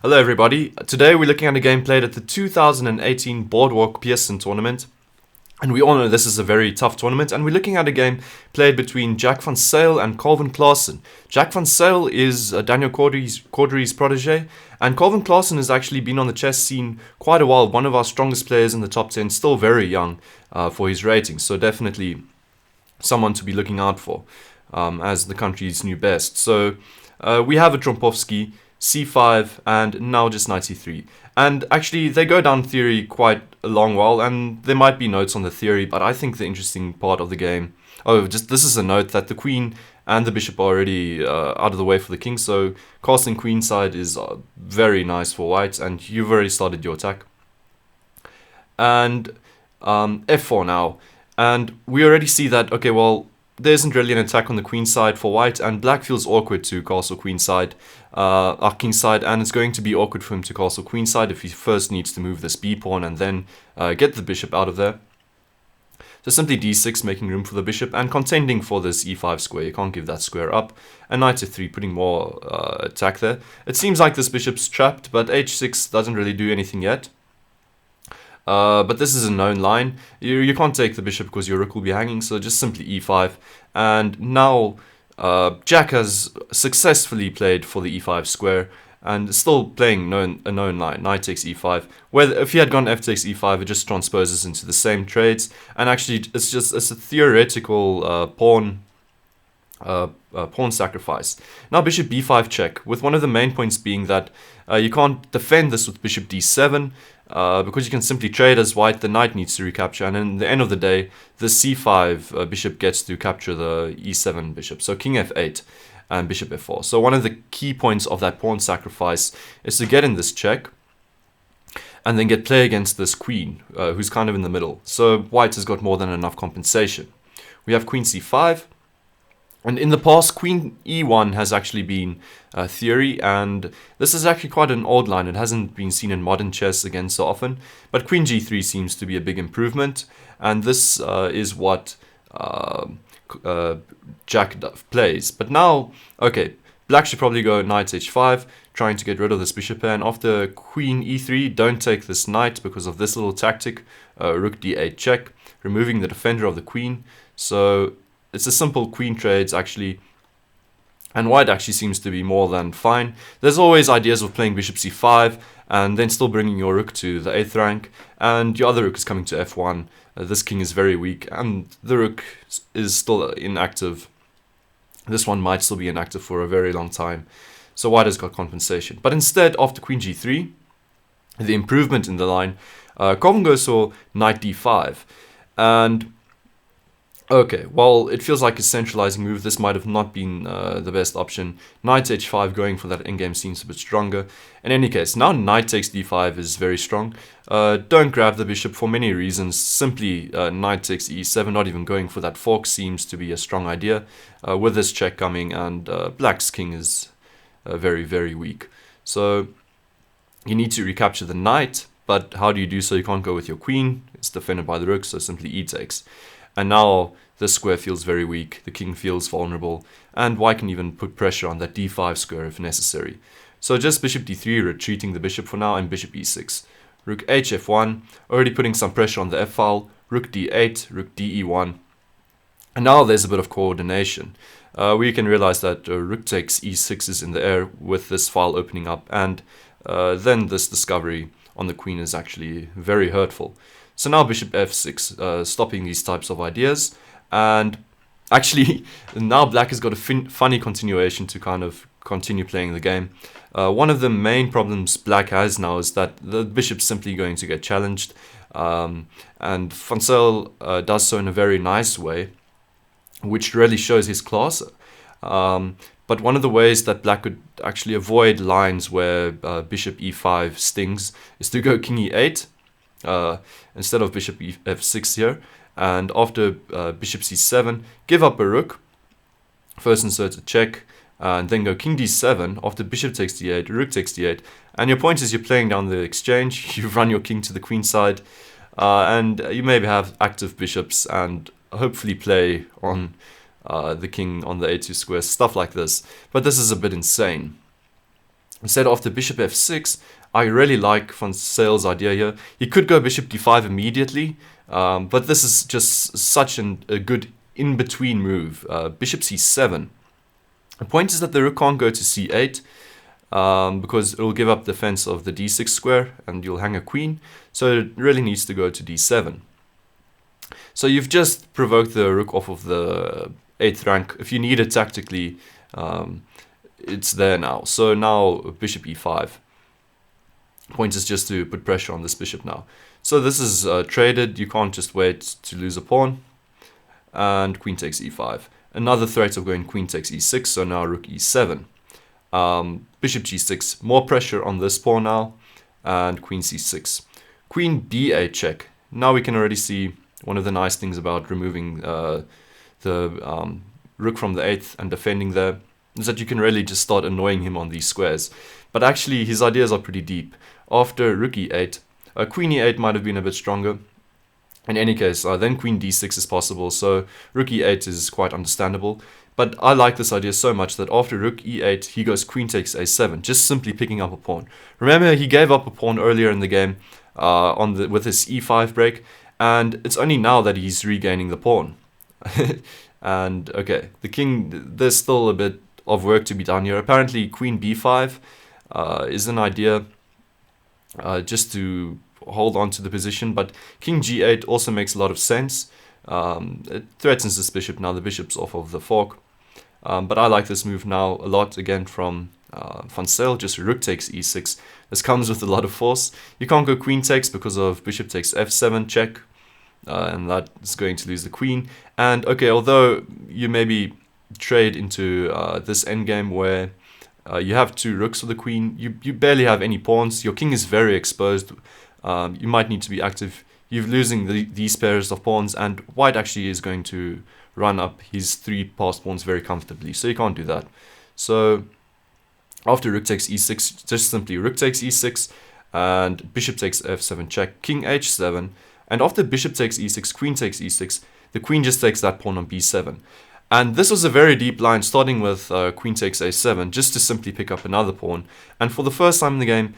Hello everybody, today we're looking at a game played at the 2018 Boardwalk Pearson tournament. And we all know this is a very tough tournament, and we're looking at a game played between Jack van Zyl and Calvin Klaasen. Jack van Zyl is Daniel Cordery's protege, and Calvin Klaasen has actually been on the chess scene quite a while, one of our strongest players in the top 10, still very young for his rating, so definitely someone to be looking out for as the country's new best. So we have a Trompovsky, c5, and now just knight c3. And actually, they go down theory quite a long while, and there might be notes on the theory, but I think the interesting part of the game... Oh, just this is a note that the queen and the bishop are already out of the way for the king, so casting queenside is very nice for white, and you've already started your attack. And f4 now. And we already see that, okay, well, there isn't really an attack on the queen side for white, and black feels awkward to castle queen side, king side, and it's going to be awkward for him to castle queen side if he first needs to move this b pawn and then get the bishop out of there. So simply d6, making room for the bishop and contending for this e5 square. You can't give that square up. And knight f3, putting more attack there. It seems like this bishop's trapped, but h6 doesn't really do anything yet. But this is a known line. You can't take the bishop because your rook will be hanging, so just simply e5. And now Jack has successfully played for the e5 square and still playing a known line. Knight takes e5. Where if he had gone f takes e5, it just transposes into the same trades. And actually, it's a theoretical pawn sacrifice. Now bishop b5 check, with one of the main points being that you can't defend this with bishop d7 because you can simply trade as white. The knight needs to recapture, and in the end of the day, the c5 bishop gets to capture the e7 bishop. So king f8 and bishop f4. So one of the key points of that pawn sacrifice is to get in this check and then get play against this queen, who's kind of in the middle. So white has got more than enough compensation. We have queen c5. And in the past, queen e1 has actually been theory, and this is actually quite an old line. It hasn't been seen in modern chess again so often, but queen g3 seems to be a big improvement, and this is what Jack plays. But now, okay, black should probably go knight h5, trying to get rid of this bishop pair, and after queen e3, don't take this knight because of this little tactic, rook d8 check, removing the defender of the queen. So it's a simple queen trades actually, and white actually seems to be more than fine. There's always ideas of playing bishop c5 and then still bringing your rook to the 8th rank, and your other rook is coming to f1. This king is very weak, and the rook is still inactive. This one might still be inactive for a very long time, so white has got compensation. But instead, after queen g3, the improvement in the line, Calvin goes for knight d5, and okay, well, it feels like a centralizing move. This might have not been the best option. Knight h5 going for that endgame seems a bit stronger. In any case, now knight takes d5 is very strong. Don't grab the bishop for many reasons. Simply knight takes e7, not even going for that fork seems to be a strong idea. With this check coming, and black's king is very, very weak. So you need to recapture the knight, but how do you do so? You can't go with your queen. It's defended by the rook, so simply e takes. And now this square feels very weak, the king feels vulnerable, and white can even put pressure on that d5 square if necessary. So just bishop d3, retreating the bishop for now, and bishop e6. Rook hf1, already putting some pressure on the f-file, rook d8, rook de1. And now there's a bit of coordination. We can realize that rook takes e6 is in the air with this file opening up, and then this discovery on the queen is actually very hurtful. So now bishop f6, stopping these types of ideas. And actually, now black has got a funny continuation to kind of continue playing the game. One of the main problems black has now is that the bishop's simply going to get challenged. And van Zyl does so in a very nice way, which really shows his class. But one of the ways that black could actually avoid lines where bishop e5 stings is to go king e8. Instead of bishop f6 here, and after bishop c7, give up a rook, first insert a check, and then go king d7, after bishop takes d8, rook takes d8, and your point is you're playing down the exchange, you run your king to the queen side, and you maybe have active bishops and hopefully play on the king on the a2 square, stuff like this, but this is a bit insane. Instead, after bishop f6, I really like von Zyl idea here. He could go bishop d5 immediately, but this is just such a good in-between move. Bishop c7. The point is that the rook can't go to c8, because it will give up defense of the d6 square, and you'll hang a queen, so it really needs to go to d7. So you've just provoked the rook off of the 8th rank. If you need it tactically, it's there now. So now bishop e5. Point is just to put pressure on this bishop now. So this is traded. You can't just wait to lose a pawn. And queen takes e5. Another threat of going queen takes e6. So now rook e7. Bishop g6. More pressure on this pawn now. And queen c6. Queen b8 check. Now we can already see one of the nice things about removing the rook from the 8th and defending there is that you can really just start annoying him on these squares. But actually his ideas are pretty deep. After rook e8, queen e8 might have been a bit stronger. In any case, then queen d6 is possible, so rook e8 is quite understandable. But I like this idea so much that after rook e8, he goes queen takes a7, just simply picking up a pawn. Remember, he gave up a pawn earlier in the game with his e5 break, and it's only now that he's regaining the pawn. And okay, the king, there's still a bit of work to be done here. Apparently queen b5 is an idea just to hold on to the position, but king g8 also makes a lot of sense. It threatens this bishop. Now the bishop's off of the fork, but I like this move now a lot, again from von Zyl. Just rook takes e6. This comes with a lot of force. You can't go queen takes because of bishop takes f7 check, and that is going to lose the queen. And okay, although you maybe trade into this endgame where you have 2 rooks for the queen, you barely have any pawns. Your king is very exposed. You might need to be active. You're losing these pairs of pawns, and white actually is going to run up his 3 passed pawns very comfortably, so you can't do that. So after rook takes e6, just simply rook takes e6, and bishop takes f7 check, king h7, and after bishop takes e6, queen takes e6, the queen just takes that pawn on b7. And this was a very deep line, starting with queen takes a7, just to simply pick up another pawn. And for the first time in the game,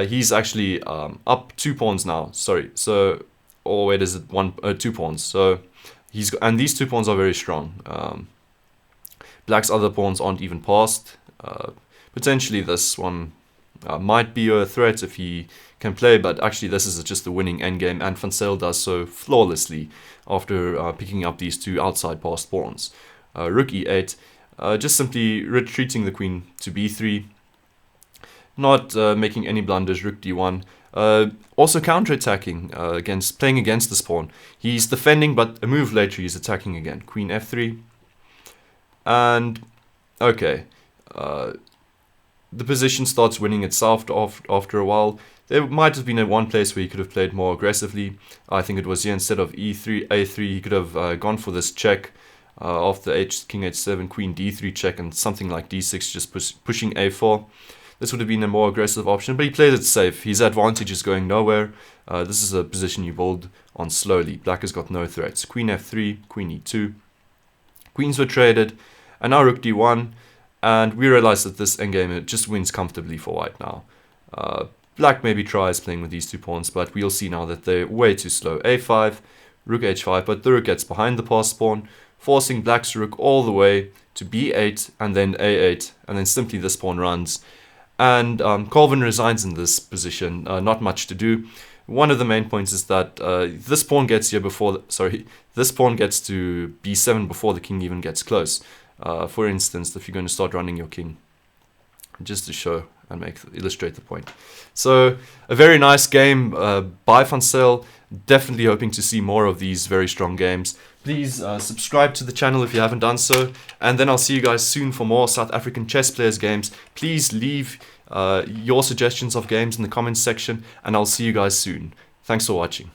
he's actually up 2 pawns now. Sorry, so, or wait, is it 2 pawns? So and these 2 pawns are very strong. Black's other pawns aren't even passed. Potentially this one might be a threat if he can play, but actually this is just the winning endgame, and von Zyl does so flawlessly after picking up these 2 outside passed pawns. Rook e8, just simply retreating the queen to b3, not making any blunders. Rook d1, also counter-attacking, playing against this pawn. He's defending, but a move later he's attacking again. Queen f3, and okay, the position starts winning itself after a while. There might have been one place where he could have played more aggressively. I think it was here, instead of e3, a3, he could have gone for this check after king h7, queen d3 check, and something like d6, just pushing a4. This would have been a more aggressive option, but he played it safe. His advantage is going nowhere. This is a position you build on slowly. Black has got no threats. Queen f3, queen e2. Queens were traded, and now rook d1. And we realize that this endgame, it just wins comfortably for white now. Black maybe tries playing with these 2 pawns, but we'll see now that they're way too slow. a5, rook h5, but the rook gets behind the passed pawn, forcing black's rook all the way to b8, and then a8, and then simply this pawn runs. And Colvin resigns in this position, not much to do. One of the main points is that this pawn gets here before, this pawn gets to b7 before the king even gets close. For instance, if you're going to start running your king, just to show and illustrate the point. So a very nice game by von Zyl. Definitely hoping to see more of these very strong games. Please subscribe to the channel if you haven't done so, and then I'll see you guys soon for more South African chess players games. Please leave your suggestions of games in the comments section, and I'll see you guys soon. Thanks for watching.